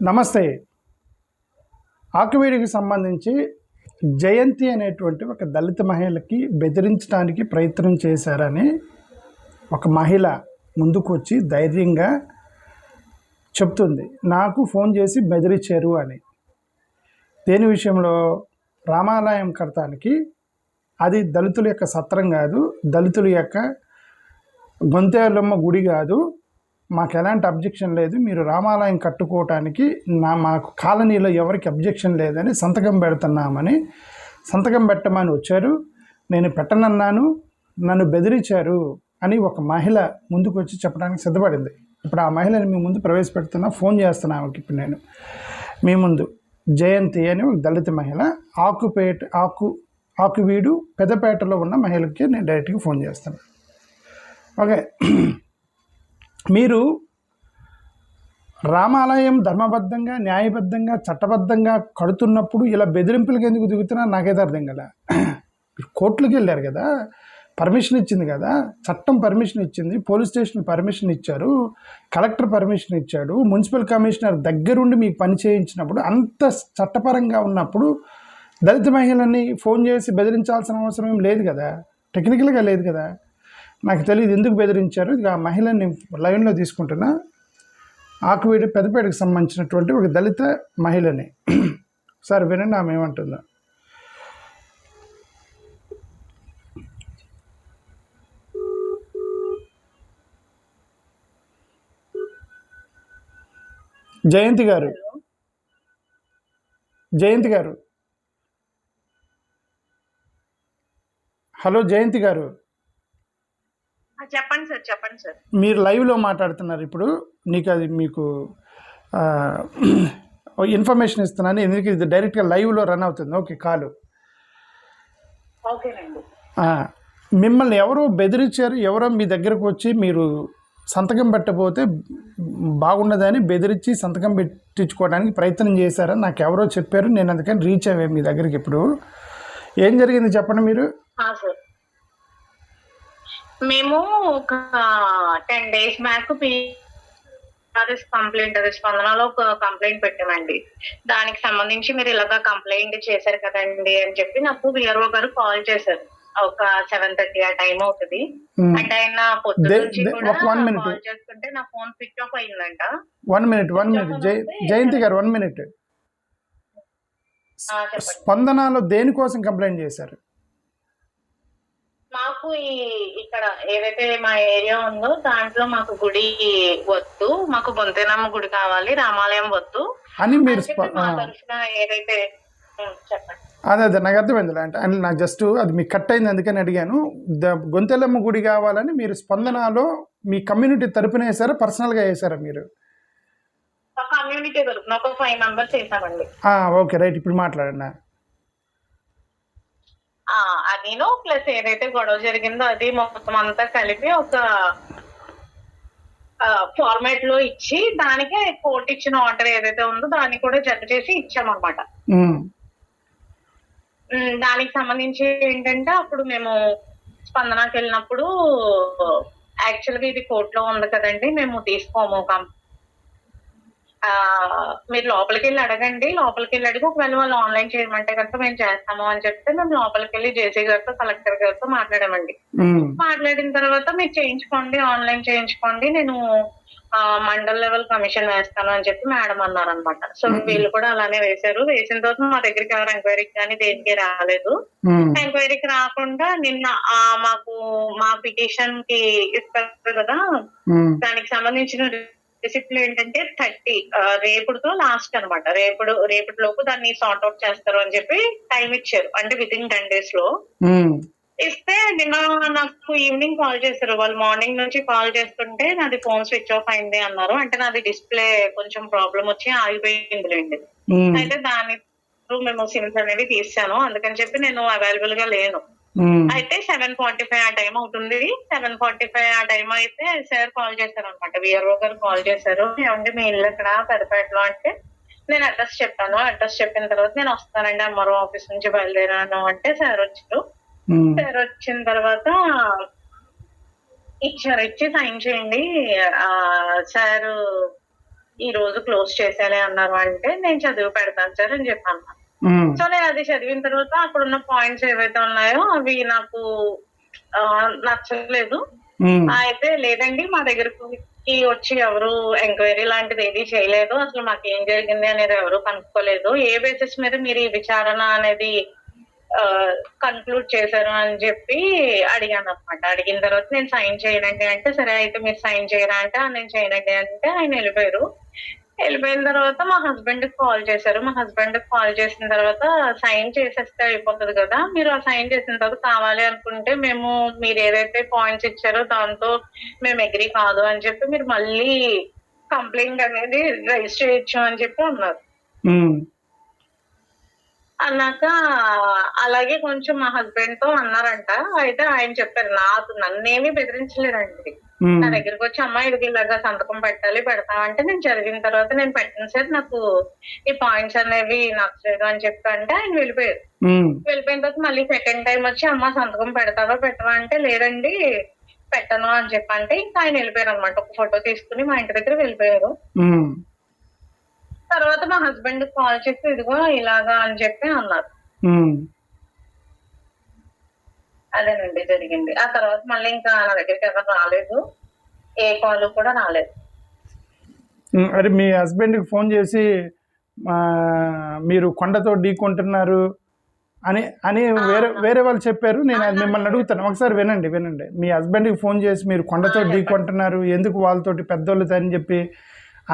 నమస్తే. ఆకువీడికి సంబంధించి జయంతి అనేటువంటి ఒక దళిత మహిళకి బెదిరించడానికి ప్రయత్నం చేశారని ఒక మహిళ ముందుకు వచ్చి ధైర్యంగా చెప్తుంది. నాకు ఫోన్ చేసి బెదిరించారు అని. దేని విషయంలో? రామాలయం కడతానికి. అది దళితుల యొక్క సత్రం కాదు, దళితుల యొక్క గొంతేలమ్మ గుడి కాదు, మాకు ఎలాంటి అబ్జెక్షన్ లేదు, మీరు రామాలయం కట్టుకోవటానికి మాకు కాలనీలో ఎవరికి అబ్జెక్షన్ లేదని సంతకం పెడుతున్నామని సంతకం పెట్టమని వచ్చారు. నేను పెట్టనన్నాను, నన్ను బెదిరించారు అని ఒక మహిళ ముందుకు వచ్చి చెప్పడానికి సిద్ధపడింది. ఇప్పుడు ఆ మహిళని మీ ముందు ప్రవేశపెడుతున్నా, ఫోన్ చేస్తున్నాను. ఇప్పుడు నేను మీ ముందు జయంతి అని ఒక దళిత మహిళ, ఆకువీడు పెద్దపేటలో ఉన్న మహిళకి నేను డైరెక్ట్గా ఫోన్ చేస్తాను. ఓకే, మీరు రామాలయం ధర్మబద్ధంగా, న్యాయబద్ధంగా, చట్టబద్ధంగా కడుతున్నప్పుడు ఇలా బెదిరింపులకు ఎందుకు దిగుతున్నా నాకైతే అర్థం కదా. కోర్టులకు వెళ్ళారు కదా, పర్మిషన్ ఇచ్చింది కదా, చట్టం పర్మిషన్ ఇచ్చింది, పోలీస్ స్టేషన్ పర్మిషన్ ఇచ్చారు, కలెక్టర్ పర్మిషన్ ఇచ్చాడు, మున్సిపల్ కమిషనర్ దగ్గరుండి మీకు పని చేయించినప్పుడు, అంత చట్టపరంగా ఉన్నప్పుడు దళిత మహిళని ఫోన్ చేసి బెదిరించాల్సిన అవసరం ఏం లేదు కదా, టెక్నికల్గా లేదు కదా. నాకు తెలియదు ఎందుకు బెదిరించారు. ఇక ఆ మహిళని లైన్లో తీసుకుంటున్నా. ఆకువీడు పెద్దపేటకు సంబంధించినటువంటి ఒక దళిత మహిళని సార్ వినండి ఆమె ఏమంటుందో. జయంతి గారు, జయంతి గారు, హలో జయంతి గారు, చెప్పండి సార్. చెప్పండి సార్. మీరు లైవ్లో మాట్లాడుతున్నారు ఇప్పుడు. నీకు అది మీకు ఇన్ఫర్మేషన్ ఇస్తున్నాను, ఎందుకు ఇది డైరెక్ట్గా లైవ్లో రన్ అవుతుంది. ఓకే, కాలు. ఓకేనండి. మిమ్మల్ని ఎవరో బెదిరించారు, ఎవరో మీ దగ్గరకు వచ్చి మీరు సంతకం పెట్టబోతే బాగున్నదని బెదిరించి సంతకం పెట్టించుకోవడానికి ప్రయత్నం చేశారని నాకు ఎవరో చెప్పారు. నేను అందుకని రీచ్ అయ్యే మీ దగ్గరికి. ఇప్పుడు ఏం జరిగింది చెప్పండి మీరు. సార్, మేము ఒక 10 days బ్యాక్ కంప్లైంట్ స్పందనలో ఒక కంప్లైంట్ పెట్టామండి. దానికి సంబంధించి మీరు ఇలాగా కంప్లైంట్ చేశారు కదండి అని చెప్పి నాకు విఆర్ఓ గారు కాల్ చేశారు. ఒక 7:30 ఆ టైం అవుతుంది. అంటే ఆయన పొద్దున్న నుంచి కూడా కాల్ చేస్తుంటే నా ఫోన్ స్విచ్ ఆఫ్ అయిందంట. 1 minute జయంతి గారు, 1 minute. స్పందనలో దేనికోసం కంప్లైంట్ చేశారు? మాకు ఇక్కడ ఏదైతే మా ఏరియా ఉందో దాంట్లో మాకు గుడి వద్దు, మాకు బొంతేనమ్మ గుడి కావాలి, రామాలయం వద్దు అని మీరు ఏదైతే చెప్పండి. అదే నాకు అర్థమైంది. అంటే నాకు జస్ట్ అది మీకు కట్ అయింది అందుకని అడిగాను. గొంతెలమ్మ గుడి కావాలని మీరు స్పందనలో మీ కమ్యూనిటీ తరపున వేసారా, పర్సనల్గా వేసారా మీరు? కమ్యూనిటీ తరపున ఒక 5 members వేసామండి. Okay, right. ఇప్పుడు మాట్లాడండి. అదిను ప్లస్ ఏదైతే గొడవ జరిగిందో అది మొత్తం అంతా కలిపి ఒక ఫార్మాట్ లో ఇచ్చి దానికి కోర్టు ఇచ్చిన ఆర్డర్ ఏదైతే ఉందో దాన్ని కూడా జత చేసి ఇచ్చామన్నమాట. దానికి సంబంధించి ఏంటంటే అప్పుడు మేము స్పందనకి వెళ్ళినప్పుడు యాక్చువల్గా ఇది కోర్టులో ఉంది కదండి, మేము తీసుకోము, మీరు లోపలికి వెళ్ళి అడగండి, లోపలికి వెళ్ళి అడిగి ఒకవేళ వాళ్ళు ఆన్లైన్ చేయమంటే కనుక మేము చేస్తాము అని చెప్తే మేము లోపలికి వెళ్ళి జేసీ గారితో కలెక్టర్ గారితో మాట్లాడామండి. మాట్లాడిన తర్వాత మీరు చేయించుకోండి, ఆన్లైన్ చేయించుకోండి, నేను మండల్ లెవెల్ కమిషన్ వేస్తాను అని చెప్పి మేడం అన్నారనమాట. సో వీళ్ళు కూడా అలానే వేశారు. వేసిన తర్వాత మా దగ్గరికి ఎవరు ఎంక్వైరీకి కానీ దేనికి రాలేదు. ఎంక్వైరీకి రాకుండా నిన్న మాకు మా పిటిషన్ కి ఇస్తారు కదా, దానికి సంబంధించిన రిసిప్ట్లు ఏంటంటే 30 రేపుడుతో లాస్ట్ అనమాట. రేపటి లోపు దాన్ని సార్ట్ అవుట్ చేస్తారు అని చెప్పి టైం ఇచ్చారు. అంటే వితిన్ 10 days లో ఇస్తే నిన్న నాకు ఈవినింగ్ కాల్ చేశారు. వాళ్ళు మార్నింగ్ నుంచి కాల్ చేస్తుంటే నాది ఫోన్ స్విచ్ ఆఫ్ అయింది అన్నారు. అంటే నాది డిస్ప్లే కొంచెం ప్రాబ్లం వచ్చి ఆగిపోయింది. అయితే దాని మేము సిమ్స్ అనేవి తీసాను, అందుకని చెప్పి నేను అవైలబుల్ గా లేను. అయితే 7:45 ఆ టైం అవుతుంది. 7:45 ఆ టైం అయితే సార్ కాల్ చేశారు అనమాట, విఆర్ఓ గారు కాల్ చేశారు. ఏమంటే మీ ఇల్లు ఇక్కడ పెద్దపేటలో అంటే నేను అడ్రస్ చెప్పాను. అడ్రస్ చెప్పిన తర్వాత నేను వస్తానండి ఎంఆర్ఓ ఆఫీస్ నుంచి బయలుదేరాను అంటే సార్ వచ్చారు. సార్ వచ్చిన తర్వాత ఇచ్చి సైన్ చేయండి సార్ ఈ రోజు క్లోజ్ చేసేయాలి అన్నారు అంటే నేను చదివి పెడతాను సార్ అని చెప్పాను. సో నేను అది చదివిన తర్వాత అక్కడ ఉన్న పాయింట్స్ ఏవైతే ఉన్నాయో అవి నాకు నచ్చలేదు. అయితే లేదండి మా దగ్గరకు వచ్చి ఎవరు ఎంక్వైరీ లాంటిది ఏది చేయలేదు, అసలు మాకు ఏం జరిగింది అనేది ఎవరు కనుక్కోలేదు, ఏ బేసిస్ మీద మీరు ఈ విచారణ అనేది కన్క్లూడ్ చేశారు అని చెప్పి అడిగాను అనమాట. అడిగిన తర్వాత నేను సైన్ చేయనండి అంటే సరే అయితే మీరు సైన్ చేయరా అంటే నేను చేయనండి అంటే ఆయన వెళ్ళిపోయారు. వెళ్ళిపోయిన తర్వాత మా హస్బెండ్ కి కాల్ చేశారు. మా హస్బెండ్ కి కాల్ చేసిన తర్వాత సైన్ చేసేస్తే అయిపోతుంది కదా, మీరు ఆ సైన్ చేసిన తర్వాత కావాలి అనుకుంటే మేము మీరు ఏదైతే పాయింట్స్ ఇచ్చారో దాంతో మేము అగ్రీ కాదు అని చెప్పి మీరు మళ్ళీ కంప్లైంట్ అనేది రిజిస్టర్ చేయొచ్చు అని చెప్పి అన్నారు. అన్నాక అలాగే కొంచెం మా హస్బెండ్ తో అన్నారంట. అయితే ఆయన చెప్పారు నన్నేమీ బెదిరించలేదండి. నా దగ్గరికి వచ్చి అమ్మాయి ఇది ఇలాగా సంతకం పెట్టాలి పెడతామంటే నేను చదివిన తర్వాత నేను పెట్టను సార్, నాకు ఈ పాయింట్స్ అనేవి నచ్చలేదు అని చెప్పి అంటే ఆయన వెళ్ళిపోయారు. వెళ్ళిపోయిన తర్వాత మళ్ళీ సెకండ్ టైం వచ్చి అమ్మ సంతకం పెడతావా పెట్టవా అంటే లేదండి పెట్టను అని చెప్పి అంటే ఇంకా ఆయన వెళ్ళిపోయారు అనమాట. ఒక ఫోటో తీసుకుని మా ఇంటి దగ్గర వెళ్ళిపోయారు. తర్వాత మా హస్బెండ్ కాల్ చేసి ఇదిగో ఇలాగా అని చెప్పి అన్నారు. అదేనండి జరిగింది. ఆ తర్వాత మళ్ళీ ఇంకా నా దగ్గరికి ఎవరు రాలేదు, ఏ కాల్ కూడా రాలేదు. అరే మీ హస్బెండ్ కి ఫోన్ చేసి మీరు కొండతో ఢీకొంటున్నారు అని అని వేరే వాళ్ళు చెప్పారు. నేను అది మిమ్మల్ని అడుగుతాను, ఒకసారి వినండి. మీ హస్బెండ్కి ఫోన్ చేసి మీరు కొండతో ఢీకొంటున్నారు ఎందుకు వాళ్ళతోటి పెద్దోళ్ళు అని చెప్పి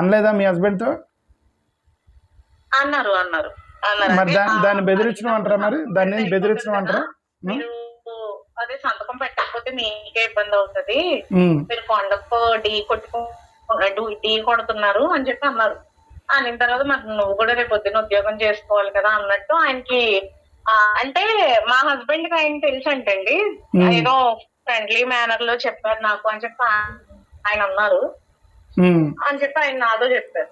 అనలేదా మీ హస్బెండ్తో? అన్నారు. మరి దాన్ని బెదిరించడం అంటారా? మరి దాన్ని బెదిరించడం అంటారా? మీరు అదే సంతకం పెట్టకపోతే మీకే ఇబ్బంది అవుతుంది, మీరు కొండకు ఢీ కొడుతున్నారు అని చెప్పి అన్నారు. అనిన తర్వాత మరి నువ్వు కూడా రేపు పొద్దున్న ఉద్యోగం చేసుకోవాలి కదా అన్నట్టు ఆయనకి అంటే మా హస్బెండ్ కి ఆయన తెలుసు అంటండి, ఏదో ఫ్రెండ్లీ మేనర్ లో చెప్పారు నాకు అని చెప్పి ఆయన అన్నారు అని చెప్పి ఆయన నాతో చెప్పారు.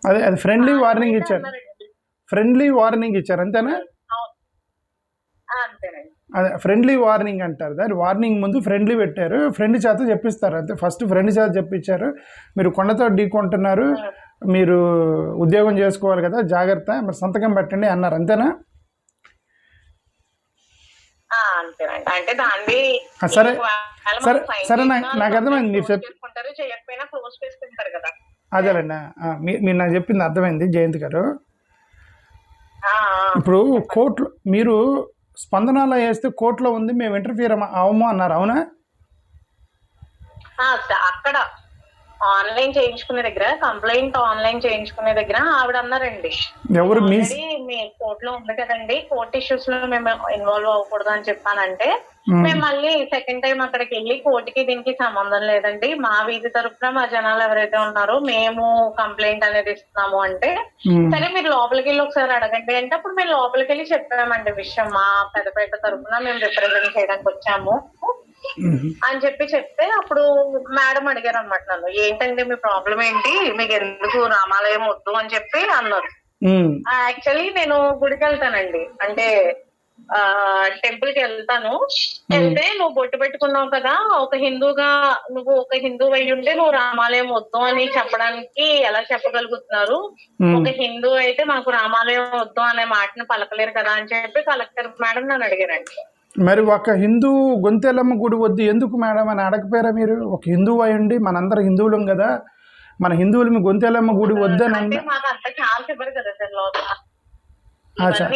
అది ఫ్రెండ్లీ వార్నింగ్ ఇచ్చారు అంతేనా? అదే ఫ్రెండ్లీ వార్నింగ్ అంటారు. దాని వార్నింగ్ ముందు ఫ్రెండ్లీ పెట్టారు, ఫ్రెండ్ చేత చెప్పిస్తారు అంతే. ఫస్ట్ ఫ్రెండ్ చేత చెప్పించారు మీరు కొండతో ఢీకొంటున్నారు, మీరు ఉద్యోగం చేసుకోవాలి కదా జాగ్రత్త, మరి సంతకం పెట్టండి అన్నారు అంతేనా? అంటే దాన్ని సరే నాకు అర్థమైంది మీరు చేయకపోయినా క్లోజ్ చేసుకుంటారు కదా. అదేలేండి, మీరు నాకు చెప్పింది అర్థమైంది జయంత్ గారు. ఇప్పుడు కోర్టులో మీరు స్పందనలో వేస్తే కోర్టులో ఉంది మేము ఇంటర్ఫియర్ అవము అన్నారు, అవునా? అక్కడ ఆన్లైన్ చేయించుకునే దగ్గర కంప్లైంట్ ఆన్లైన్ చేయించుకునే దగ్గర ఆవిడ అన్నారండి, ఎవరు మీ కోర్టులో ఉంది కదండి, కోర్టు ఇష్యూస్ లో మేము ఇన్వాల్వ్ అవ్వకూడదు అని చెప్పానంటే మేము మళ్ళీ సెకండ్ టైం అక్కడికి వెళ్ళి కోర్టుకి దీనికి సంబంధం లేదండి, మా వీధి తరఫున మా జనాలు ఎవరైతే ఉన్నారో మేము కంప్లైంట్ అనేది ఇస్తున్నాము అంటే సరే మీరు లోపలికి వెళ్ళి ఒకసారి అడగండి అంటే అప్పుడు మేము లోపలికి వెళ్ళి చెప్పామండి విషయం, మా పెద్దపేట తరఫున మేము రిప్రజెంట్ చేయడానికి వచ్చాము అని చెప్పి చెప్తే అప్పుడు మేడం అడిగారు అనమాట నన్ను, ఏంటంటే మీ ప్రాబ్లం ఏంటి, మీకు ఎందుకు రామాలయం వద్దు అని చెప్పి అన్నారు. యాక్చువల్లీ నేను గుడికి వెళ్తానండి, అంటే టెంపుల్ కి వెళ్తాను. వెళ్తే నువ్వు బొట్టు పెట్టుకున్నావు కదా, ఒక హిందూగా నువ్వు ఒక హిందూ అయి ఉంటే నువ్వు రామాలయం వద్దు అని చెప్పడానికి ఎలా చెప్పగలుగుతున్నారు, ఒక హిందూ అయితే మాకు రామాలయం వద్దు అనే మాటను పలకలేరు కదా అని చెప్పి కలెక్టర్ మేడం నన్ను అడిగారండి. మరి ఒక హిందూ గొంతెలమ్మ గుడి వద్దు ఎందుకు మేడం అని అడగపోయారా మీరు? ఒక హిందువు అయ్యండి, మనందరం హిందువులం కదా, మన హిందువులు మీ గొంతెలమ్మ గుడి వద్దని మాకు అంత ఛాన్స్ ఇవ్వరు కదా సార్ లోపల,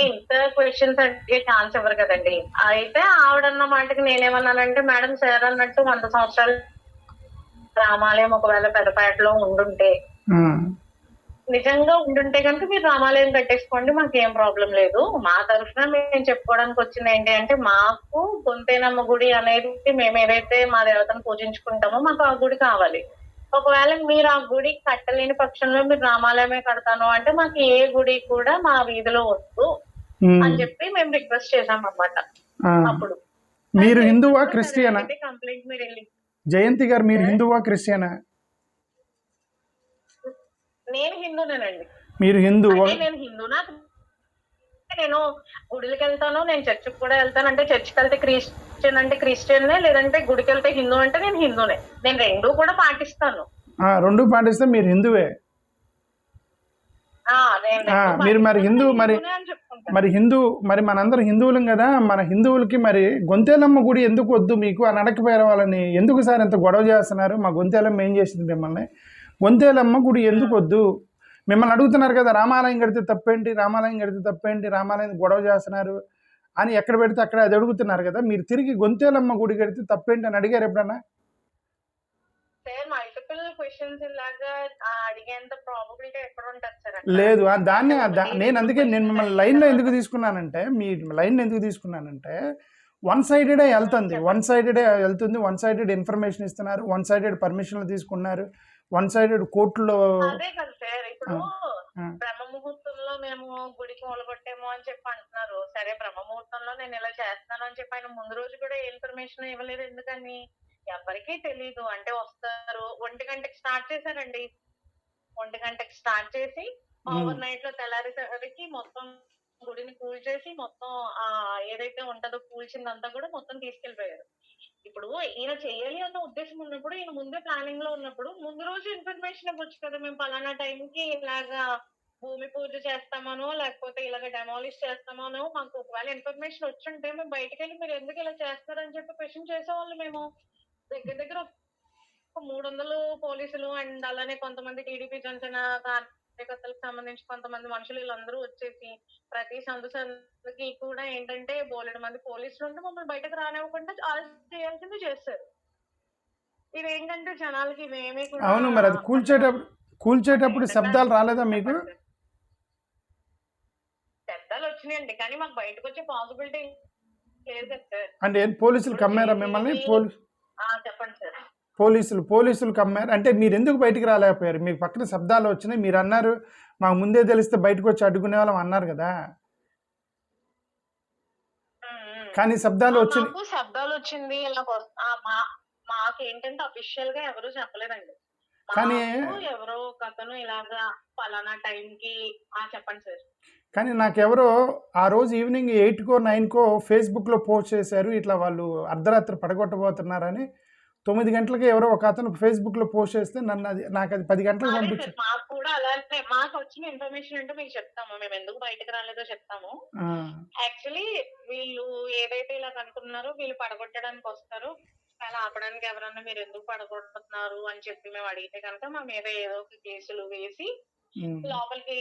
ఇంత క్వశ్చన్స్ అడిగే ఛాన్స్ ఇవ్వరు కదండి. అయితే ఆవిడన్న మాటకి నేనేమన్నానంటే మేడం సార్ అన్నట్టు 100 సంవత్సరాలు రామాలయం ఒకవేళ పెద్దపేటలో ఉండుంటే నిజంగా ఉండుంటే కనుక మీరు రామాలయం కట్టేసుకోండి, మాకేం ప్రాబ్లం లేదు. మా తరఫున మేము చెప్పుకోవడానికి వచ్చింది ఏంటి అంటే మాకు గొంతేనమ్మ గుడి అనేది మేము ఏదైతే మా దేవతను పూజించుకుంటామో మాకు ఆ గుడి కావాలి. ఒకవేళ మీరు ఆ గుడి కట్టలేని పక్షంలో మీరు రామాలయమే కడతాను అంటే మాకు ఏ గుడి కూడా మా వీధిలో వద్దు అని చెప్పి మేము రిక్వెస్ట్ చేసాం అన్నమాట. అప్పుడు మీరు హిందువా క్రిస్టియనా? కంప్లైంట్ మీరు వెళ్ళి జయంతి గారు మీరు హిందువా క్రిస్టియనా? నేను హిందూనేనండి. మీరు హిందూ? నేను హిందూనా, నేను గుడికి వెళ్తాను, నేను చర్చికి కూడా వెళ్తాను. అంటే చర్చికి వెళ్తే క్రిస్టియన్ అంటే క్రిస్టియన్నే, లేదంటే గుడికి వెళ్తే హిందూ అంటే నేను హిందూనే. నేను రెండూ కూడా పాటిస్తాను. రెండు పాటిస్తే మీరు హిందువే. మీరు మరి హిందూ మరి మరి హిందూ మరి మనందరం హిందువులం కదా, మన హిందువులకి మరి గొంతేలమ్మ గుడి ఎందుకు వద్దు మీకు అని అడగపోయారు వాళ్ళని. ఎందుకు సార్ ఎంత గొడవ చేస్తున్నారు, మా గొంతేలమ్మ ఏం చేసింది మిమ్మల్ని, గొంతేలమ్మ గుడి ఎందుకు వద్దు మిమ్మల్ని అడుగుతున్నారు కదా, రామాలయం కడితే తప్పేంటి, రామాలయం కడితే తప్పేంటి, రామాలయం గొడవ చేస్తున్నారు అని ఎక్కడ పెడితే అక్కడ అది అడుగుతున్నారు కదా, మీరు తిరిగి గొంతేలమ్మ గుడి కడితే తప్పేంటి అని అడిగారు ఎప్పుడన్నా? లేదు, దాన్ని నేను అందుకే నేను మిమ్మల్ని లైన్లో ఎందుకు తీసుకున్నానంటే, మీ లైన్ ఎందుకు తీసుకున్నానంటే వన్ సైడెడే వెళ్తుంది, వన్ సైడెడ్ ఇన్ఫర్మేషన్ ఇస్తున్నారు, వన్ సైడెడ్ పర్మిషన్లు తీసుకున్నారు, వన్ సైడెడ్ కోర్టులో. అదే కదా సార్, ఇప్పుడు బ్రహ్మ ముహూర్తంలో మేము గుడికి మొదలుపెట్టాము అని చెప్పి అంటున్నారు. సరే, బ్రహ్మ ముహూర్తంలో నేను ఇలా చేస్తున్నాను అని చెప్పి ఆయన ముందు రోజు కూడా ఇన్ఫర్మేషన్ ఇవ్వలేదు. ఎందుకని? ఎవరికీ తెలీదు. అంటే వస్తారు 1 గంటకి స్టార్ట్ చేశారండి. 1 గంటకి స్టార్ట్ చేసి ఓవర్ నైట్ లో తెల్లారేసరికి మొత్తం గుడిని కూల్చేసి మొత్తం ఏదైతే ఉంటుందో కూల్చిందంతా కూడా మొత్తం తీసుకెళ్లిపోయారు. ఇప్పుడు ఈయన చెయ్యాలి అన్న ఉద్దేశం ఉన్నప్పుడు, ఈయన ముందే ప్లానింగ్ లో ఉన్నప్పుడు ముందు రోజు ఇన్ఫర్మేషన్ ఇవ్వచ్చు కదా, మేము పలానా టైంకి ఇలాగా భూమి పూజ చేస్తామనో లేకపోతే ఇలాగ డెమాలిష్ చేస్తామనో మాకు ఒకవేళ ఇన్ఫర్మేషన్ వచ్చుంటే మేము బయటకు వెళ్ళి మీరు ఎందుకు ఇలా చేస్తారని చెప్పి క్వశ్చన్ చేసేవాళ్ళు. మేము దగ్గర దగ్గర 300 పోలీసులు అండ్ అలానే కొంతమంది టీడీపీ జనసేన కార్యకర్తలకు సంబంధించి కొంతమంది మనుషులు వీళ్ళందరూ వచ్చేసి ప్రతి సందుకి కూడా ఏంటంటే బోలెడు మంది పోలీసులు ఉంటే మమ్మల్ని బయటకు రానివ్వకుండా అరెస్ట్ చేయాల్సింది చేస్తారు. ఇదేంటంటే జనాలకి ఇవేమీ కూడా. అవును, మరి అది కూల్చేటప్పుడు శబ్దాలు రాలేదా మీకు? శబ్దాలు వచ్చినాయండి, కానీ మాకు బయటకు వచ్చే పాసిబిలిటీ లేదు కదా సార్. అంటే పోలీసులు కమ్మారా మిమ్మల్ని? చెప్పండి సార్. పోలీసులు కమ్మారు అంటే మీరు ఎందుకు బయటికి రాలేకపోయారు? మీకు పక్కన శబ్దాలు వచ్చినాయి, మీరు అన్నారు మాకు ముందే తెలిస్తే బయటకు వచ్చి అడ్డుకునే వాళ్ళం అన్నారు కదా, కానీ శబ్దాలు వచ్చింది. ఇలా మాకేంటంటే అఫీషియల్ గా ఎవరు చెప్పలేదండి. కానీ ఎవరో ఒక అతను ఇలాగా పలానా టైంకి చెప్పండి సార్. కానీ నాకెవరో ఆ రోజు ఈవినింగ్ 8కో 9కో ఫేస్బుక్లో పోస్ట్ చేశారు, ఇట్లా వాళ్ళు అర్ధరాత్రి పడగొట్టబోతున్నారని. 9 గంటలకి ఎవరో ఒక అతను ఫేస్బుక్ లో పోస్ట్ చేస్తే నాకు అది 10 గంటలకు పంపించారు. మాకు కూడా అలానే మాకు వచ్చిన ఇన్ఫర్మేషన్ అంటే మీకు చెప్తాము, మేము ఎందుకు బయటకు రాలేదో చెప్తాము. యాక్చువల్లీ వీళ్ళు ఏదైతే ఇలా కనుక్కున్నారో వీళ్ళు పడగొట్టడానికి వస్తారు, అలా ఆపడానికి ఎవరన్నా మీరు ఎందుకు పడగొట్టుతున్నారు అని చెప్పి మేము అడిగితే కనుక మా మీద ఏదో ఒక కేసులు వేసి లోపలికి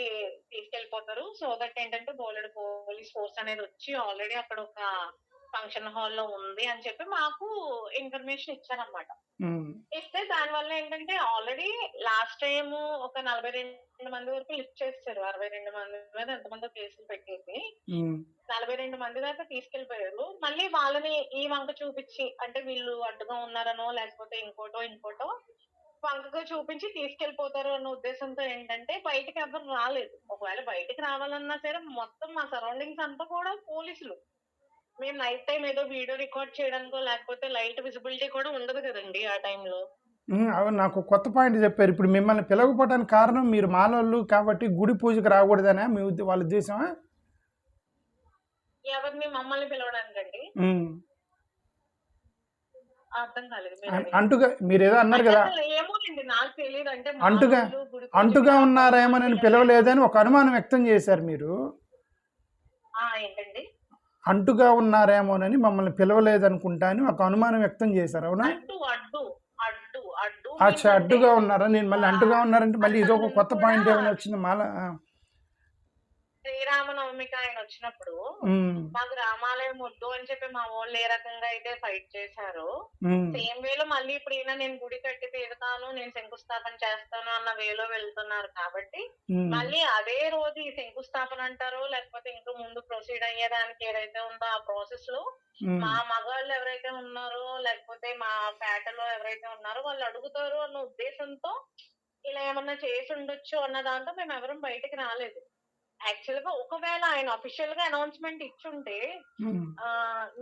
తీసుకెళ్లిపోతారు. సో దట్ ఏంటంటే బోలెడు పోలీస్ ఫోర్స్ అనేది వచ్చి ఆల్రెడీ అక్కడ ఒక ఫంక్షన్ హాల్లో ఉంది అని చెప్పి మాకు ఇన్ఫర్మేషన్ ఇచ్చారనమాట. ఇస్తే దాని వల్ల ఏంటంటే ఆల్రెడీ లాస్ట్ టైం ఒక 42 మంది వరకు లిస్ట్ చేస్తారు. 62 మంది మీద ఎంతమందో కేసులు పెట్టేసి 42 మంది దాకా తీసుకెళ్లిపోయారు. మళ్ళీ వాళ్ళని ఈ వంక చూపించి, అంటే వీళ్ళు అడ్డుగా ఉన్నారనో లేకపోతే ఇంకోటో వంకగా చూపించి తీసుకెళ్లిపోతారు అన్న ఉద్దేశంతో ఏంటంటే బయటకి ఎవరు రాలేదు. ఒకవేళ బయటకి రావాలన్నా సరే మొత్తం మా సరౌండింగ్స్ అంతా కూడా పోలీసులు. మేము నైట్ టైం ఏదో వీడియో రికార్డ్ చేయడానికో లేకపోతే లైట్ విజిబిలిటీ కూడా ఉండదు కదండి ఆ టైంలో. అవును, నాకు కొత్త పాయింట్ చెప్పారు. ఇప్పుడు మిమ్మల్ని పిలవకపోవడానికి కారణం మీరు మాలోళ్ళు కాబట్టి గుడి పూజకు రాకూడదనే మీ వాళ్ళ ఉద్దేశమా? ఎవరిని మమ్మల్ని పిలవడానికండి? అర్థం కాలేదు. అంటుగా మీరు ఏదో అన్నారు కదా, ఏమోనండి నాకు తెలియదు. అంటే అంటుగా ఉన్నారేమోనని పిలవలేదని ఒక అనుమానం వ్యక్తం చేశారు మీరు. ఏంటండి? అంటుగా ఉన్నారేమోనని మమ్మల్ని పిలవలేదనుకుంటా అని ఒక అనుమానం వ్యక్తం చేశారు, అవునా? అచ్చా, అడ్డుగా ఉన్నారా? నేను మళ్ళీ అంటుగా ఉన్నారంటే మళ్ళీ ఇదొక కొత్త పాయింట్ ఏమైనా వచ్చింది మాల. శ్రీరామనవమికి ఆయన వచ్చినప్పుడు మాకు రామాలయం వద్దు అని చెప్పి మా వాళ్ళు ఏ రకంగా అయితే ఫైట్ చేశారు, సేమ్ వేలో మళ్ళీ ఇప్పుడు ఈయన నేను గుడి కట్టి తీరుతాను, నేను శంకుస్థాపన చేస్తాను అన్న వేలో వెళ్తున్నారు. కాబట్టి మళ్ళీ అదే రోజు ఈ శంకుస్థాపన అంటారో లేకపోతే ఇంకా ముందు ప్రొసీడ్ అయ్యేదానికి ఏదైతే ఉందో ఆ ప్రాసెస్ లో మా మగాళ్ళు ఎవరైతే ఉన్నారో లేకపోతే మా పేటలో ఎవరైతే ఉన్నారో వాళ్ళు అడుగుతారు అన్న ఉద్దేశంతో ఇలా ఏమన్నా చేసి ఉండొచ్చు అన్న దాంతో మేము ఎవరం బయటకు రాలేదు. యాక్చువల్ గా ఒకవేళ ఆయన అఫీషియల్ గా అనౌన్స్మెంట్ ఇచ్చుంటే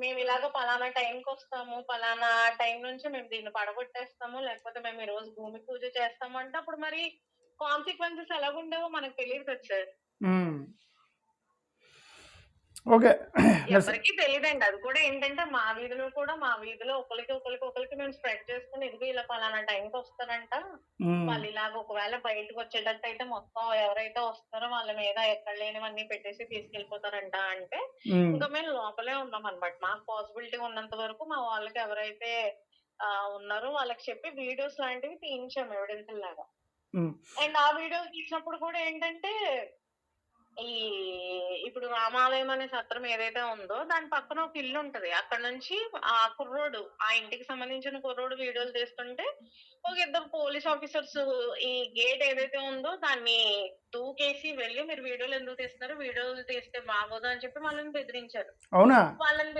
మేము ఇలాగ పలానా టైంకి వస్తాము, పలానా టైం నుంచి మేము దీన్ని పడగొట్టేస్తాము, లేకపోతే మేము ఈ రోజు భూమి పూజ చేస్తాము అంటే అప్పుడు మరి కాన్సిక్వెన్సెస్ ఎలాగుండేవో మనకు తెలియదు కదా సార్. ఓకే. ఎవరికీ తెలీదండి. అది కూడా ఏంటంటే మా వీధిలో ఒకళ్ళకి మేము స్ప్రెడ్ చేసుకొని ఇదిగో ఇలా పలానా టైంకి వస్తారంట. వాళ్ళు ఇలాగ ఒకవేళ బయటకు వచ్చేటట్టయితే మొత్తం ఎవరైతే వస్తారో వాళ్ళ మీద ఎక్కడ లేనివన్నీ పెట్టేసి తీసుకెళ్ళిపోతారంట అంటే ఇంకా మేము లోపలే ఉన్నాం అనమాట. మాకు పాసిబిలిటీ ఉన్నంత వరకు మా వాళ్ళకి ఎవరైతే ఉన్నారో వాళ్ళకి చెప్పి వీడియోస్ లాంటివి తీయించాము ఎవిడెన్స్ లాగా. అండ్ ఆ వీడియోస్ తీసినప్పుడు కూడా ఏంటంటే ఈ ఇప్పుడు రామాలయం అనే సత్రం ఏదైతే ఉందో దాని పక్కన ఒక ఇల్లు ఉంటది. అక్కడ నుంచి ఆ కుర్రోడు ఆ ఇంటికి సంబంధించిన కుర్రోడు వీడియోలు తీస్తుంటే ఒక ఇద్దరు పోలీస్ ఆఫీసర్స్ ఈ గేట్ ఏదైతే ఉందో దాన్ని దూకేసి వెళ్ళి మీరు వీడియోలు ఎందుకు తీస్తున్నారు, వీడియోలు తీస్తే బాగోదు అని చెప్పి వాళ్ళని బెదిరించారు. అవునా? వాళ్ళని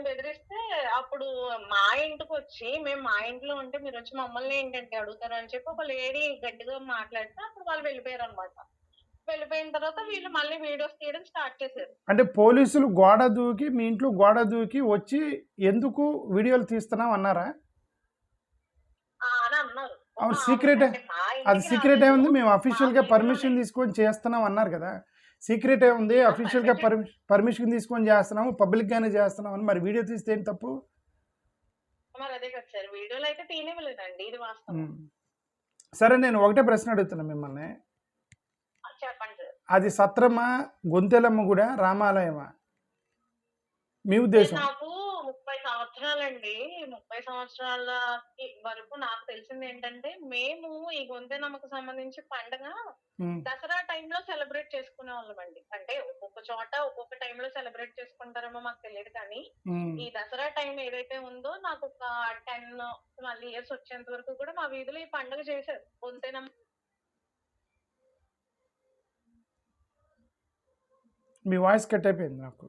బెదిరిస్తే అప్పుడు మా ఇంటికి వచ్చి మేము మా ఇంట్లో ఉంటే మీరు వచ్చి మమ్మల్ని ఏంటంటే అడుగుతారు అని చెప్పి ఒక లేడీ గట్టిగా మాట్లాడితే అప్పుడు వాళ్ళు వెళ్ళిపోయారు అనమాట. వెళ్ళిపోయిన తర్వాత వీళ్ళు మళ్ళీ వీడియోస్ తీయడం స్టార్ట్ చేశారు. అంటే పోలీసులు గోడ దూకి మీ ఇంట్లో గోడ దూకి వచ్చి ఎందుకు వీడియోలు తీస్తున్నాం అన్నారా? అని అన్నారు. అవును, సీక్రెట్. అది సీక్రెట్ ఏముంది, మేము అఫీషియల్గా పర్మిషన్ తీసుకొని చేస్తున్నాం అన్నారు కదా. సీక్రెట్ ఏముంది, అఫీషియల్గా పర్మిషన్ తీసుకొని చేస్తున్నాము, పబ్లిక్గానే చేస్తున్నాం అని. మరి వీడియో తీస్తే ఏంటి తప్పు? మరి అదే కదా సార్, వీడియోలు అయితే తీయనివ్వలేదండి, ఇది వాస్తవం. సరే, నేను ఒకటే ప్రశ్న అడుగుతున్నా మిమ్మల్ని. చెప్పండి సార్. అది సత్రమా, గొంతెలమ్మ గుడా, రామాలయమా మీ ఉద్దేశం? నాకు 30 సంవత్సరాలండి. 30 సంవత్సరాల వరకు నాకు తెలిసింది ఏంటంటే మేము ఈ గొంతెనమ్మకు సంబంధించి పండుగ దసరా టైంలో సెలబ్రేట్ చేసుకునే వాళ్ళం అండి. అంటే ఒక్కొక్క చోట ఒక్కొక్క టైంలో సెలబ్రేట్ చేసుకుంటారేమో మాకు తెలియదు కానీ ఈ దసరా టైం ఏదైతే ఉందో నాకు ఒక 10 ఇయర్స్ వచ్చేంత వరకు కూడా మా వీధిలో ఈ పండుగ చేశారు. గొంతెనమ్మ మీ వాయిస్ కట్ అయిపోయింది నాకు.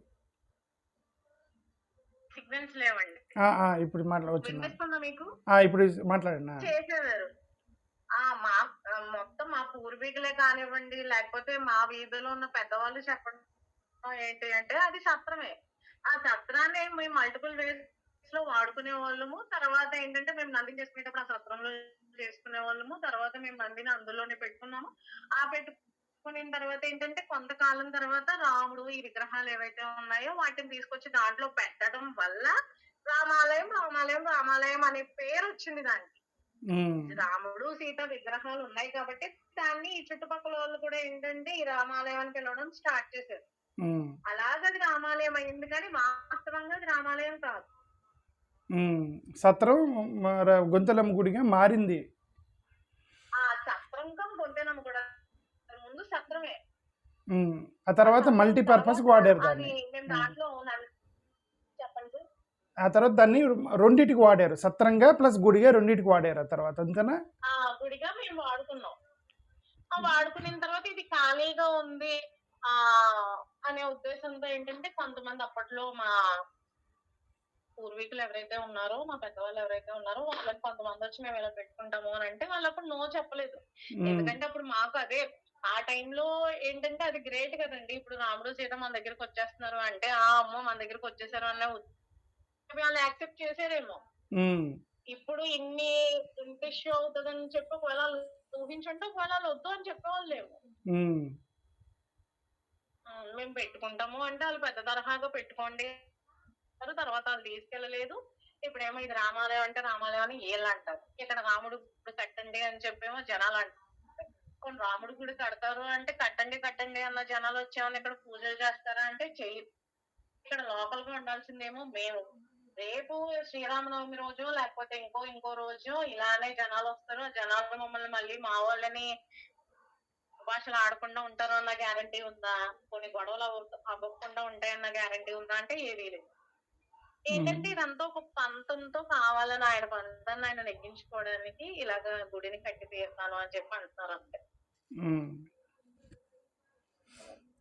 సిగ్నల్స్ లేవండి. ఇప్పుడు వినిపిస్తుందా మీకు? ఇప్పుడు మాట్లాడండి. చేసేవారు. మొత్తం మా పూర్వీకులే కానివ్వండి, లేకపోతే మా వీధిలో ఉన్న పెద్దవాళ్ళు చెప్పడం ఏంటి అంటే అది సత్రమే. ఆ సత్రాన్ని మేము మల్టిపుల్ వేస్ లో వాడుకునే వాళ్ళము. తర్వాత ఏంటంటే మేము నందిని చేసుకునేటప్పుడు ఆ సత్రంలో చేసుకునే వాళ్ళము. తర్వాత మేము నందిని అందులోనే పెట్టుకున్నాము. పెట్టుకున్న తర్వాత ఏంటంటే కొంతకాలం తర్వాత రాముడు ఈ విగ్రహాలు ఏవైతే ఉన్నాయో వాటిని తీసుకొచ్చి దాంట్లో పెట్టడం వల్ల రామాలయం రామాలయం రామాలయం అనే పేరు వచ్చింది దానికి. రాముడు సీత విగ్రహాలు ఉన్నాయి కాబట్టి దాన్ని ఈ చుట్టుపక్కల వాళ్ళు కూడా ఏంటంటే ఈ రామాలయం అని పిలవడం స్టార్ట్ చేశారు. అలాగది రామాలయం అయింది కానీ వాస్తవంగా అది రామాలయం కాదు. సత్రం గొంతెలమ్మ గుడిగా మారింది. ఆ సత్రం గొంతెలమ్మ కూడా ముందు సత్రమే. ఆ తర్వాత మల్టీపర్పస్ వాడారు దాన్ని. దాంట్లో చెప్పండి. ఆ తర్వాత దాన్ని రెండింటికి వాడారు, సత్రంగా ప్లస్ గుడిగా రెండింటికి వాడారు. ఆ తర్వాత అంతేనా? గుడిగా మేము వాడుకున్నాం. వాడుకున్న తర్వాత ఇది ఖాళీగా ఉంది అనే ఉద్దేశంతో ఏంటంటే కొంతమంది అప్పట్లో మా పూర్వీకులు ఎవరైతే ఉన్నారో, మా పెద్దవాళ్ళు ఎవరైతే ఉన్నారో వాళ్ళకి కొంతమంది వచ్చి మేము ఇలా పెట్టుకుంటాము అని అంటే వాళ్ళు అప్పుడు నో చెప్పలేదు. ఎందుకంటే అప్పుడు మాకు అదే ఆ టైంలో ఏంటంటే అది గ్రేట్ కదండి. ఇప్పుడు రాముడు సీత మన దగ్గరకు వచ్చేస్తున్నారు అంటే అమ్మో మన దగ్గరకు వచ్చేసారు అనే వాళ్ళు యాక్సెప్ట్ చేసారేమో. ఇప్పుడు ఇంత ఇష్యూ అవుతుందని చెప్పి ఒకవేళ ఊహించుంటే ఒకవేళ వద్దు అని చెప్పేవాళ్ళేమో. మేము పెట్టుకుంటాము అంటే వాళ్ళు పెద్ద తరహాగా పెట్టుకోండి, తర్వాత వాళ్ళు తీసుకెళ్ళలేదు. ఇప్పుడేమో ఇది రామాలయం అంటే రామాలయం అని వీళ్ళు అంటారు. ఇక్కడ రాముడు గుడి కట్టండి అని చెప్పేమో జనాలు అంటారు. రాముడు గుడి కడతారు అంటే కట్టండి అన్న జనాలు వచ్చేమని ఇక్కడ పూజలు చేస్తారా అంటే చెయ్యి. ఇక్కడ లోకల్ గా ఉండాల్సిందేమో మేము. రేపు శ్రీరామనవమి రోజు లేకపోతే ఇంకో రోజు ఇలానే జనాలు వస్తారు. జనాలు మమ్మల్ని మళ్ళీ మా వాళ్ళని భాషలు ఆడకుండా ఉంటారు అన్న గ్యారంటీ ఉందా? కొన్ని గొడవలు అవ్వకుండా ఉంటాయన్న గ్యారంటీ ఉందా అంటే ఏదీ లేదు. ఏంటంటే ఇదంతా ఒక పంతంతో కావాలని ఆయన పంతాన్ని ఆయన నెగ్గించుకోవడానికి ఇలాగ గుడిని కట్టి తీరుతాను అని చెప్పి అంటున్నారు అంతే.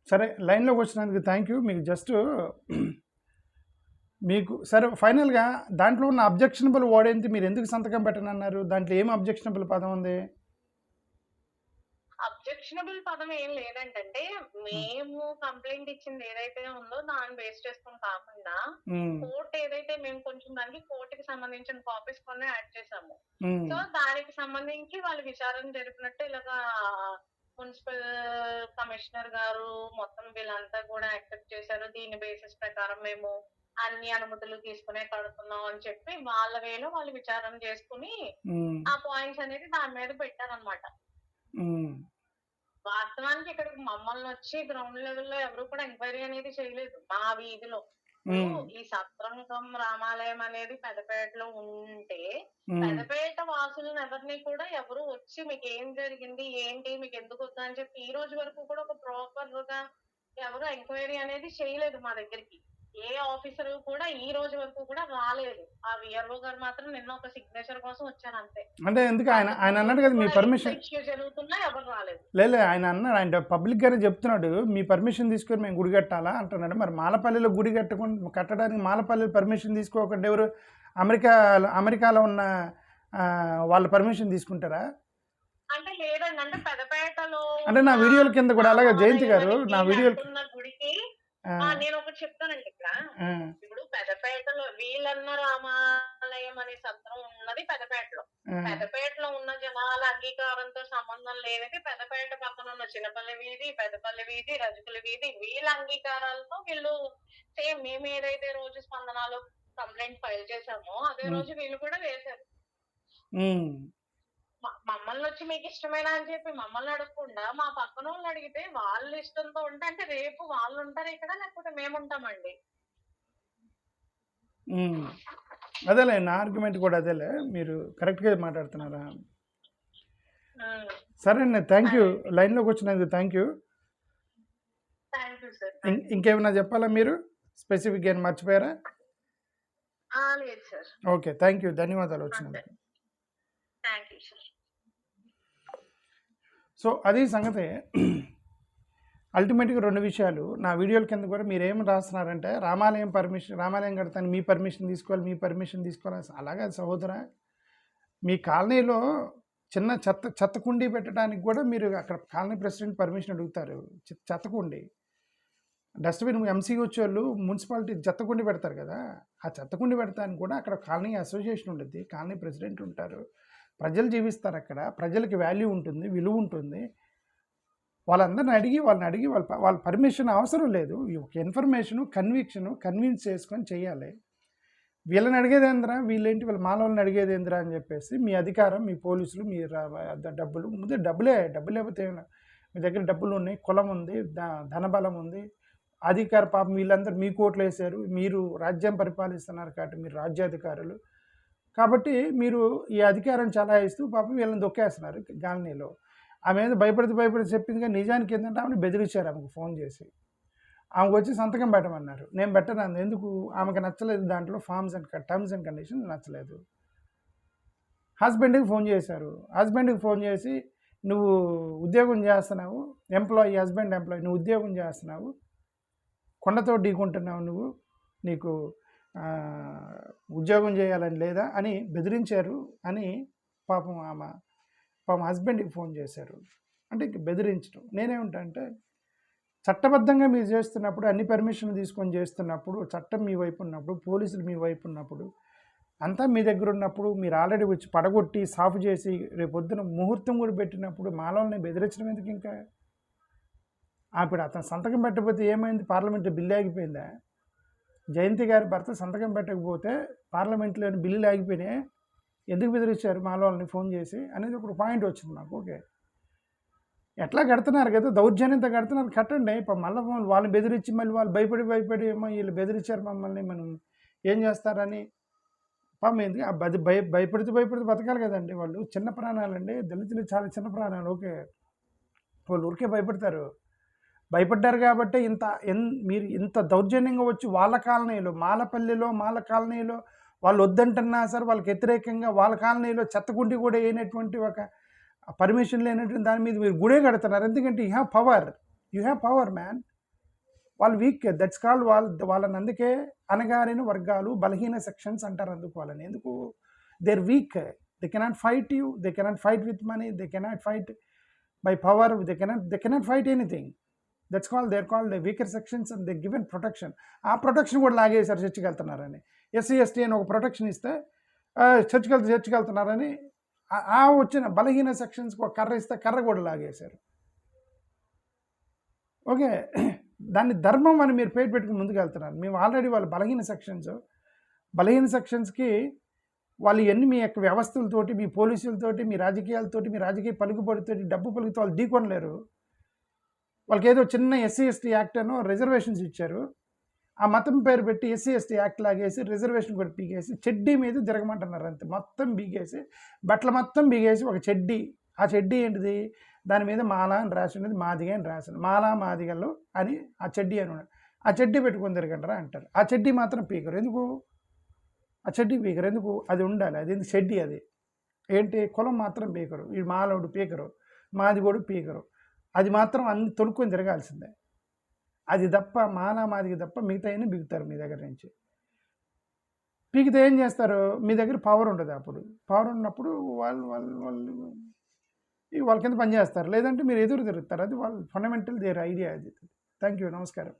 సరే, లైన్లోకి వచ్చినందుకు థ్యాంక్ యూ. మీకు జస్ట్ మీకు సరే ఫైనల్గా దాంట్లో ఉన్న అబ్జెక్షనబుల్ వర్డ్ ఏంటి? మీరు ఎందుకు సంతకం పెట్టనన్నారు? దాంట్లో ఏం అబ్జెక్షనబుల్ పదం ఉంది? అబ్జెక్షనబుల్ పదం ఏం లేదంటే మేము కంప్లైంట్ ఇచ్చింది ఏదైతే ఉందో దాన్ని బేస్ చేసుకుని కాకుండా కోర్టు ఏదైతే మేము కొంచెం దానికి కోర్టుకి సంబంధించిన కాపీస్ కొన్ని యాడ్ చేసాము. సో దానికి సంబంధించి వాళ్ళు విచారణ జరిపినట్టు ఇలాగా మున్సిపల్ కమిషనర్ గారు మొత్తం వీళ్ళంతా కూడా యాక్సెప్ట్ చేశారు. దీని బేసిస్ ప్రకారం మేము అన్ని అనుమతులు తీసుకునే కడుతున్నాం అని చెప్పి వాళ్ళ వేలో వాళ్ళు విచారణ చేసుకుని ఆ పాయింట్స్ అనేది దాని మీద పెట్టారనమాట. వాస్తవానికి ఇక్కడికి మమ్మల్ని వచ్చి గ్రౌండ్ లెవెల్లో ఎవరు కూడా ఎంక్వైరీ అనేది చేయలేదు. మా వీధిలో ఈ సత్రంగం రామాలయం అనేది పెదపేటలో ఉంటే పెదపేట వాసులను ఎవరిని కూడా ఎవరు వచ్చి మీకు ఏం జరిగింది ఏంటి మీకు ఎందుకు వద్దా అని చెప్పి ఈ రోజు వరకు కూడా ఒక ప్రాపర్ గా ఎవరు ఎంక్వైరీ అనేది చేయలేదు మా దగ్గరికి. ఏ ఆఫీసర్ కూడా ఈ రోజు వరకు కూడా రాలేదు. ఆ విఆర్ఓ గారు మాత్రం నిన్న ఒక సిగ్నేచర్ కోసం వచ్చారు అంతే. అంటే ఎందుకు ఆయన అన్నాడు కదా మీ పర్మిషన్ జరుగుతున్నా ఎవరు రాలేదు. లేదు ఆయన అన్నాడు, ఆయన పబ్లిక్ గానే చెప్తున్నాడు మీ పర్మిషన్ తీసుకొని మేము గుడి కట్టాలా అంటున్నాడు. మరి మాలపల్లిలో గుడి కట్టడానికి మాలపల్లిలో పర్మిషన్ తీసుకోకుండా ఎవరు అమెరికాలో ఉన్న వాళ్ళ పర్మిషన్ తీసుకుంటారా? అంటే లేదండి, అంటే పెదపేటలో అంటే నా వీడియోల కింద కూడా అలాగే జయంతి గారు నా వీడియోలు గుడికి నేను ఒకటి చెప్తానండి. ఇక్కడ ఇప్పుడు పెదపేటలో వీళ్ళన్న రామాలయం అనే సత్రం ఉన్నది పెదపేటలో. పెదపేటలో ఉన్న జనాల అంగీకారంతో సంబంధం లేనిది పెదపేట పక్కన ఉన్న చిన్నపల్లి వీధి, పెదపల్లి వీధి, రజకుల వీధి వీళ్ళ అంగీకారాలతో వీళ్ళు సేమ్ మేము ఏదైతే రోజు స్పందనలో కంప్లైంట్ ఫైల్ చేశామో అదే రోజు వీళ్ళు కూడా వేశారు. మమ్మల్ని వచ్చి మీకు ఇష్టమేనా అని చెప్పి మమ్మల్ని అడగకుండా మా పక్కన వాళ్ళు అడిగితే వాళ్ళు ఇష్టంతో ఉంటే అంటే రేపు వాళ్ళు ఉంటారు ఇక్కడ లేకపోతే మేము ఉంటామండి. అదేలే నా ఆర్గ్యుమెంట్ కూడా అదేలే, మీరు కరెక్ట్గా మాట్లాడుతున్నారా? సరే అండి, థ్యాంక్ యూ లైన్లోకి వచ్చినందుకు థ్యాంక్ యూ. ఇంకేమైనా చెప్పాలా మీరు స్పెసిఫిక్ ఏమైనా మర్చిపోయారా? ఓకే, థ్యాంక్ యూ, ధన్యవాదాలు వచ్చినందుకు. సో అది సంగతి. అల్టిమేట్గా రెండు విషయాలు నా వీడియోల కింద కూడా మీరు ఏమి రాస్తున్నారంటే రామాలయం కడతాను మీ పర్మిషన్ తీసుకోవాలి. అలాగే సహోదరా, మీ కాలనీలో చిన్న చెత్త కుండీ పెట్టడానికి కూడా మీరు అక్కడ కాలనీ ప్రెసిడెంట్ పర్మిషన్ అడుగుతారు. చెత్త కుండీ డస్ట్బిన్ ఎంసీ వచ్చేవాళ్ళు మున్సిపాలిటీ చెత్త కుండీ పెడతారు కదా, ఆ చెత్త కుండీ పెడతానికి కూడా అక్కడ కాలనీ అసోసియేషన్ ఉంటుంది, కాలనీ ప్రెసిడెంట్ ఉంటారు, ప్రజలు జీవిస్తారు, అక్కడ ప్రజలకి వాల్యూ ఉంటుంది, విలువ ఉంటుంది. వాళ్ళందరిని అడిగి వాళ్ళ పర్మిషన్ అవసరం లేదు. ఒక ఇన్ఫర్మేషను కన్విన్స్ చేసుకొని చేయాలి. వీళ్ళని అడిగేది ఏంద్రా, వీళ్ళేంటి వీళ్ళ మానవులను అడిగేది ఏంద్రా అని చెప్పేసి మీ అధికారం, మీ పోలీసులు, మీ డబ్బులు ముందే డబ్బులే లేకపోతే మీ దగ్గర డబ్బులు ఉన్నాయి, కులం ఉంది, ధనబలం ఉంది, అధికార పాపం వీళ్ళందరూ మీ కోట్లు వేశారు, మీరు రాజ్యం పరిపాలిస్తున్నారు కాబట్టి మీరు రాజ్యాధికారులు కాబట్టి మీరు ఈ అధికారం చలాయిస్తూ పాపం వీళ్ళని దొక్కేస్తున్నారు కాలనీలో. ఆమె ఏదో భయపడితే చెప్పింది, కానీ నిజానికి ఏంటంటే ఆమెను బెదిరించారు. ఆమెకు ఫోన్ చేసి ఆమెకు వచ్చి సంతకం పెట్టమన్నారు. నేను పెట్టను, ఎందుకు ఆమెకు నచ్చలేదు, దాంట్లో టర్మ్స్ అండ్ కండిషన్స్ నచ్చలేదు. హస్బెండ్కి ఫోన్ చేశారు. హస్బెండ్కి ఫోన్ చేసి నువ్వు ఉద్యోగం చేస్తున్నావు, హస్బెండ్ ఎంప్లాయీ, నువ్వు ఉద్యోగం చేస్తున్నావు, కొండతో ఢీకుంటున్నావు, నువ్వు నీకు ఉద్యోగం చేయాలని లేదా అని బెదిరించారు అని పాపం హస్బెండ్కి ఫోన్ చేశారు. అంటే బెదిరించడం. నేనేమిటా అంటే చట్టబద్ధంగా మీరు చేస్తున్నప్పుడు, అన్ని పర్మిషన్లు తీసుకొని చేస్తున్నప్పుడు, చట్టం మీ వైపు ఉన్నప్పుడు, పోలీసులు మీ వైపు ఉన్నప్పుడు, అంతా మీ దగ్గర ఉన్నప్పుడు, మీరు ఆల్రెడీ వచ్చి పడగొట్టి సాఫ్ చేసి రేపొద్దున ముహూర్తం కూడా పెట్టినప్పుడు మాలోని బెదిరించడం ఎందుకు? ఇంకా అప్పుడు అతను సంతకం పెట్టకపోతే ఏమైంది? పార్లమెంట్లో బిల్లు ఆగిపోయిందా? జయంతి గారి భర్త సంతకం పెట్టకపోతే పార్లమెంట్లోని బిల్లులు ఆగిపోయినాయి, ఎందుకు బెదిరించారు మాలోని ఫోన్ చేసి అనేది ఒక పాయింట్ వచ్చింది నాకు. ఓకే, ఎట్లా కడుతున్నారు కదా, దౌర్జన్యంతో కడుతున్నారు, కట్టండి. మళ్ళీ వాళ్ళని బెదిరించి మళ్ళీ వాళ్ళు భయపడి ఏమో వీళ్ళు బెదిరించారు మమ్మల్ని, మనం ఏం చేస్తారని పాపం ఏంటి భయపడితే బతకాలి కదండి. వాళ్ళు చిన్న ప్రాణాలండి, దళితులు చాలా చిన్న ప్రాణాలు. ఓకే, వాళ్ళు ఊరికే భయపడ్డారు కాబట్టి మీరు ఇంత దౌర్జన్యంగా వచ్చి వాళ్ళ కాలనీలో మాల కాలనీలో వాళ్ళు వద్దంటున్నా సార్ వాళ్ళకి వ్యతిరేకంగా వాళ్ళ కాలనీలో చెత్తకుండి కూడా అయినటువంటి ఒక పర్మిషన్ లేనటువంటి దాని మీద మీరు గుడే కడుతున్నారు. ఎందుకంటే యూ హ్యావ్ పవర్ మ్యాన్. వాళ్ళు వీక్, దట్స్ కాల్డ్ వాళ్ళని అందుకే అణగారిన వర్గాలు, బలహీన సెక్షన్స్ అంటారు. అందుకు వాళ్ళని ఎందుకు they are weak, they cannot fight you, they cannot fight with money, they cannot fight by power, they cannot fight anything. That's called they called weaker sections and they given protection. ఆ protection కూడా లాగేశారు చర్చికి వెళ్తున్నారని. SC ST అని ఒక protection ఇస్తే చర్చికి వెళ్తున్నారని ఆ వచ్చిన బలహీన సెక్షన్స్కి ఒక కర్ర ఇస్తే కర్ర కూడా లాగేశారు. ఓకే, దాన్ని ధర్మం అని మీరు పేరు పెట్టుకుని ముందుకు వెళ్తున్నారు. మేము ఆల్రెడీ వాళ్ళు బలహీన సెక్షన్స్కి వాళ్ళు ఎన్ని మీ యొక్క వ్యవస్థలతోటి, మీ పోలీసులతోటి, మీ రాజకీయాలతోటి, మీ రాజకీయ పలుకుబడితోటి, డబ్బు పలుకుతో వాళ్ళు ఢీకొనలేరు. వాళ్ళకి ఏదో చిన్న ఎస్సీ ఎస్టీ యాక్ట్ అనో రిజర్వేషన్స్ ఇచ్చారు. ఆ మతం పేరు పెట్టి ఎస్సీ ఎస్టీ యాక్ట్ లాగేసి రిజర్వేషన్ కూడా పీకేసి చెడ్డీ మీద తిరగమంటున్నారు అంతే. మొత్తం బీగేసి బట్టలు మొత్తం బీగేసి ఒక చెడ్డీ, ఆ చెడ్డీ ఏంటిది, దాని మీద మాల అని రాసి ఉన్నది, మాదిగ అని రాసింది. మాలా మాదిగలు అని ఆ చెడ్డీ అని ఉన్నాడు. ఆ చెడ్డీ పెట్టుకొని తిరగంటారా అంటారు. ఆ చెడ్డీ మాత్రం పీకరు. ఎందుకు ఆ చెడ్డీ పీకరు? ఎందుకు? అది ఉండాలి. అది ఎందుకు చెడ్డీ? అది ఏంటి, కులం మాత్రం పీకరు. ఈ మాలోడు పీకరు, మాదిగోడు పీకరు. అది మాత్రం అన్ని తొలుక్కొని తిరగాల్సిందే. అది తప్ప మాలా మాదిగ తప్ప మిగతా అయినా బిగుతారు మీ దగ్గర నుంచి. పీకితే ఏం చేస్తారు? మీ దగ్గర పవర్ ఉండదు. అప్పుడు పవర్ ఉన్నప్పుడు వాళ్ళ కింద పనిచేస్తారు. లేదంటే మీరు ఎదురు తిరుగుతారు. అది వాళ్ళు ఫండమెంటల్ దేర్ ఐడియా. అది. Thank you. నమస్కారం.